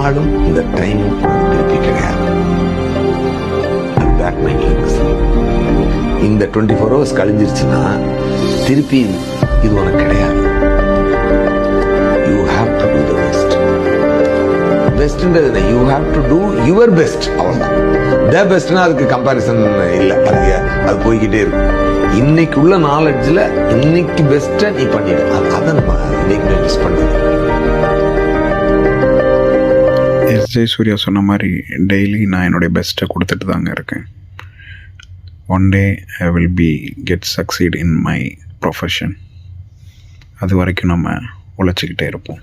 நாளும் இந்த டைம் திருப்பி கிடையாது. இந்த 24 hours கழிஞ்சிருச்சுன்னா திருப்பி இது உனக்கு கிடையாது. You have to do the best. பெஸ்ட்ன்றது you have to do your best. அவ்வளவுதான். த பெஸ்ட்னா அதுக்கு கம்பாரிசன் இல்லை. அது போய்கிட்டே இருக்கும். இன்னைக்கு உள்ள நாலேஜ்ல இன்னைக்கு பெஸ்ட்டை நீ பண்ணிடு. அதை நம்ம இன்னைக்கு மிஸ் பண்ணுது. எஸ்.ஜே. சூர்யா சொன்ன மாதிரி டெய்லி நான் என்னுடைய பெஸ்ட்டை கொடுத்துட்டு தாங்க இருக்கேன். One day I will get succeed in my profession. அது வரைக்கும் நம்ம உழைச்சிக்கிட்டே இருப்போம்.